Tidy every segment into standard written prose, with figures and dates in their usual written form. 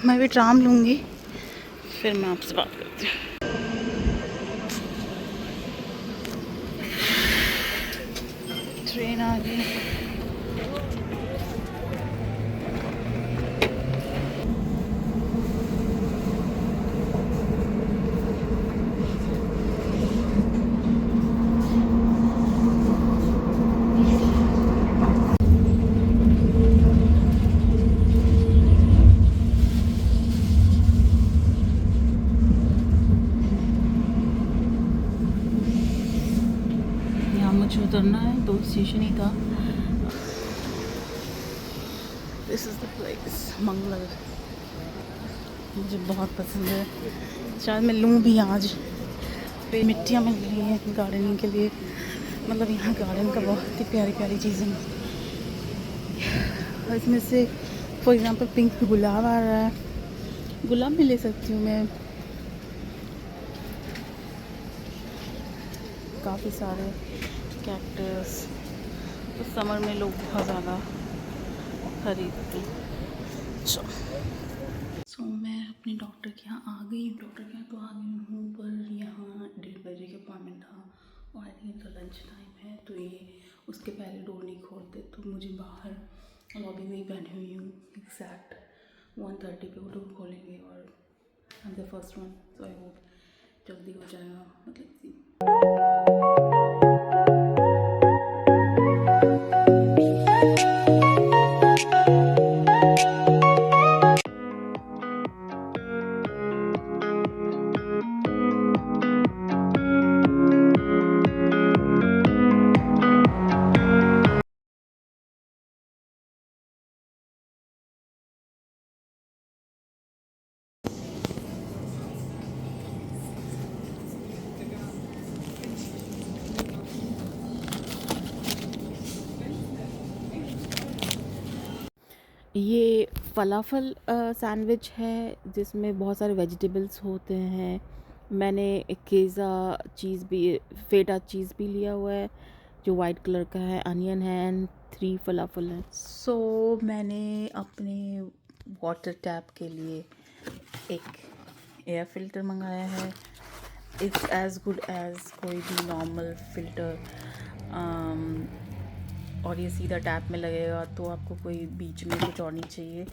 मैं भी ट्राम लूँगी, फिर मैं आपसे बात करती हूँ। ट्रेन आ गई। यहाँ मुझे उतरना है, 2 स्टेशन ही था। दिस इज़ द प्लेस, मंगल। मुझे बहुत पसंद है, शायद मैं लूँ भी आज। पे मिट्टियाँ मिल रही हैं गार्डनिंग के लिए, मतलब यहाँ गार्डन का बहुत ही प्यारी प्यारी चीज़ें हैं। इसमें से फॉर एग्ज़ाम्पल पिंक गुलाब आ रहा है, गुलाब भी ले सकती हूँ मैं। काफ़ी सारे कैक्टस, तो समर में लोग बहुत ज़्यादा खरीदते हैं। सो मैं अपने डॉक्टर के यहाँ आ गई, डॉक्टर के यहाँ तो आ गई हूँ, पर यहाँ 1:30 बजे का अपॉइंटमेंट था और आई थिंक इनका लंच टाइम है, तो ये उसके पहले डोर नहीं खोलते, तो मुझे बाहर लॉबी में ही बैठी हुई हूँ। एग्जैक्ट 1:30 पे वो डोर खोलेंगे और I am the first one, so I hope जल्दी हो जाएगा। ये फलाफल सैंडविच है जिसमें बहुत सारे वेजिटेबल्स होते हैं। मैंने एक केज़ा चीज़ भी, फेटा चीज़ भी लिया हुआ है जो वाइट कलर का है, अनियन है एंड 3 फलाफल है। सो मैंने अपने वाटर टैप के लिए एक एयर फ़िल्टर मंगाया है। इट्स एज़ गुड एज़ कोई भी नॉर्मल फ़िल्टर, और ये सीधा टैप में लगेगा, तो आपको कोई बीच में कुछ और नहीं चाहिए।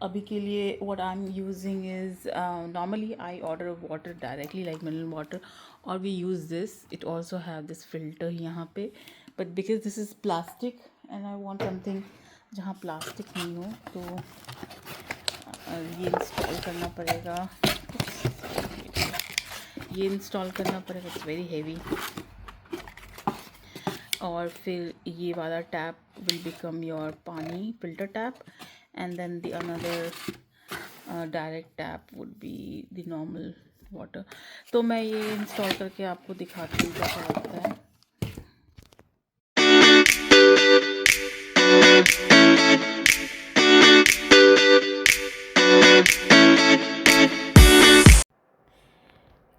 अभी के लिए what I am using is, normally I order water directly like mineral water, और we use this, it also have this filter यहाँ पे, but because this is plastic and I want something जहाँ प्लास्टिक नहीं हो, तो ये install करना पड़ेगा। It's very heavy. और फिर ये वाला टैप विल बिकम योर पानी filter tap, and then the another direct tap would be the normal water. तो मैं ये इंस्टॉल करके आपको दिखाती हूँ कैसा लगता है।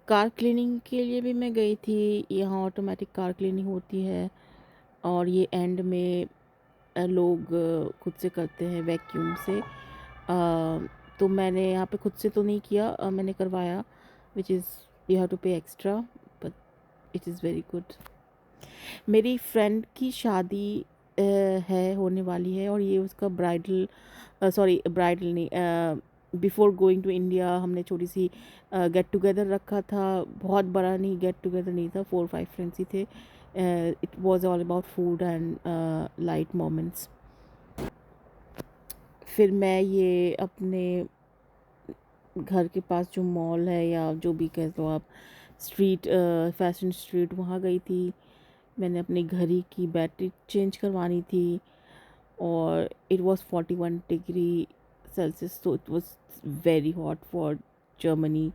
कार क्लीनिंग के लिए भी मैं गई थी, यहाँ ऑटोमेटिक कार क्लीनिंग होती है और ये एंड में लोग खुद से करते हैं वैक्यूम से। तो मैंने यहाँ पे खुद से तो नहीं किया, मैंने करवाया, which is you have to pay extra, but it is very good. मेरी फ्रेंड की शादी है, होने वाली है, और ये उसका ब्राइडल नहीं, बिफ़ोर गोइंग टू इंडिया हमने छोटी सी गेट टुगेदर रखा था। बहुत बड़ा नहीं, गेट टुगेदर नहीं था, 4-5 फ्रेंड्स ही थे। It was all about food and light moments. फिर मैं ये अपने घर के पास जो मॉल है, या जो भी कह दो आप, स्ट्रीट, फैशन स्ट्रीट, वहाँ गई थी। मैंने अपनी घड़ी की बैटरी चेंज करवानी थी, और इट वाज 41 डिग्री सेल्सियस, तो it was very hot for Germany.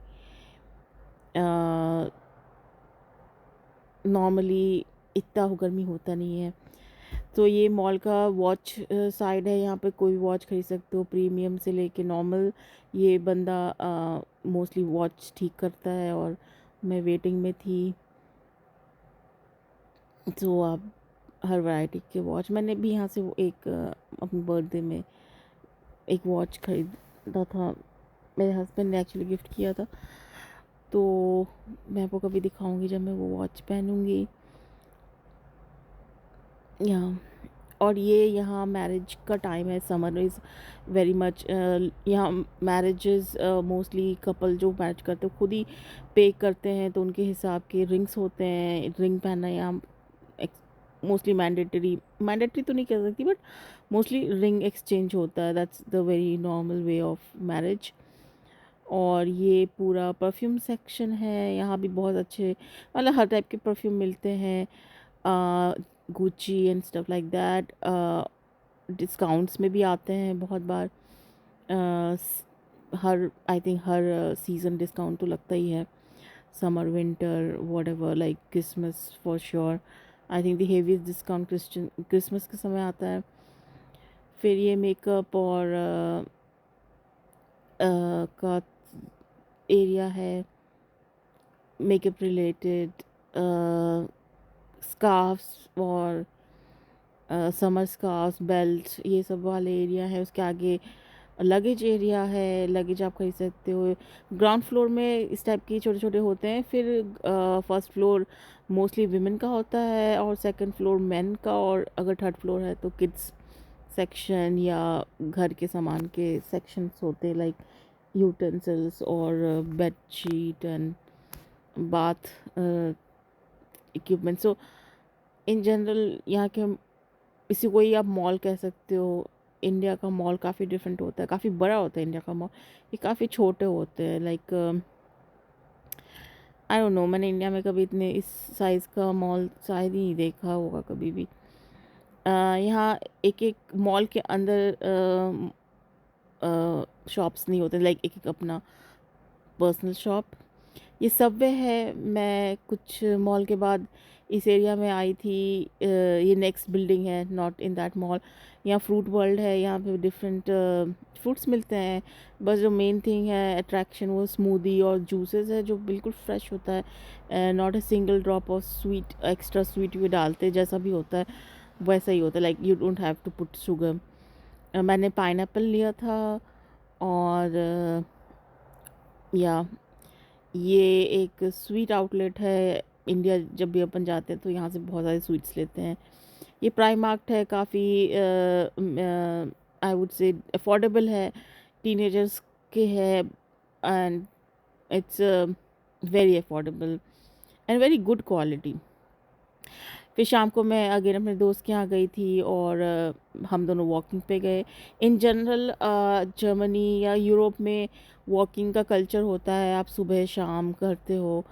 Normally इतना गर्मी होता नहीं है। तो ये मॉल का वॉच साइड है, यहाँ पे कोई वॉच खरीद सकते हो, प्रीमियम से लेके नॉर्मल। ये बंदा मोस्टली वॉच ठीक करता है, और मैं वेटिंग में थी, तो आप हर वैरायटी के वॉच, मैंने भी यहाँ से वो एक अपने बर्थडे में एक वॉच था, मेरे हस्बैंड ने एक्चुअली गिफ्ट किया था। तो मैं आपको कभी दिखाऊंगी जब मैं वो वॉच पहनूंगी। या और ये यहाँ मैरिज का टाइम है, समर इज़ वेरी मच, यहाँ मैरिजेस मोस्टली कपल जो मैरिज करते हैं खुद ही पे करते हैं, तो उनके हिसाब के रिंग्स होते हैं। रिंग पहनना यहाँ मोस्टली मैंडेटरी तो नहीं कह सकती, बट मोस्टली रिंग एक्सचेंज होता है। That's the very normal way of marriage. और ये पूरा परफ्यूम सेक्शन है, यहाँ भी बहुत अच्छे मतलब हर टाइप के परफ्यूम मिलते हैं, Gucci and stuff like that. Discounts में भी आते हैं बहुत बार। हर आई थिंक हर सीज़न डिस्काउंट तो लगता ही है, summer winter whatever, like Christmas for sure. I think the heaviest discount Christmas के समय आता है। फिर ये मेकअप और का एरिया है, मेकअप रिलेटेड स्कार्फ्स और समर स्कार्फ्स, बेल्ट, ये सब वाले एरिया है। उसके आगे लगेज एरिया है, लगेज आप खरीद सकते हो। ग्राउंड फ्लोर में इस टाइप के छोटे छोटे होते हैं। फिर फर्स्ट फ्लोर मोस्टली विमेन का होता है और सेकंड फ्लोर मेन का, और अगर थर्ड फ्लोर है तो किड्स सेक्शन या घर के सामान के सेक्शंस होते हैं, लाइक यूटेंसिल्स और bed sheet and bath equipment. So in general यहाँ के इसी को ही आप मॉल कह सकते हो। इंडिया का मॉल काफ़ी डिफरेंट होता है, काफ़ी बड़ा होता है इंडिया का मॉल, ये काफ़ी छोटे होते हैं। लाइक आई डोंट नो, मैंने इंडिया में कभी इतने इस साइज़ का मॉल शायद ही नहीं देखा होगा कभी भी। यहाँ एक एक मॉल के अंदर शॉप्स नहीं होते, लाइक एक एक अपना पर्सनल शॉप। ये सबवे है। मैं कुछ मॉल के बाद इस एरिया में आई थी, ये नेक्स्ट बिल्डिंग है, नॉट इन दैट मॉल। यहाँ फ्रूट वर्ल्ड है, यहाँ पे डिफरेंट फ्रूट्स मिलते हैं। बस जो मेन थिंग है अट्रैक्शन वो स्मूदी और जूसेस है, जो बिल्कुल फ्रेश होता है। Not a single drop of sweet, extra sweet भी डालते, जैसा भी होता है वैसा ही होता है, like you don't have to put sugar. मैंने पाइनएप्पल लिया था। और या ये एक स्वीट आउटलेट है। इंडिया जब भी अपन जाते हैं तो यहाँ से बहुत सारे स्वीट्स लेते हैं। ये प्राइमार्ट है, काफ़ी आई वुड से अफोर्डेबल है, टीनेजर्स के है, and it's very affordable and very good quality. फिर शाम को मैं अगेन अपने दोस्त के यहाँ गई थी और हम दोनों वॉकिंग पे गए। इन जनरल जर्मनी या यूरोप में वॉकिंग का कल्चर होता है, आप सुबह शाम करते हो।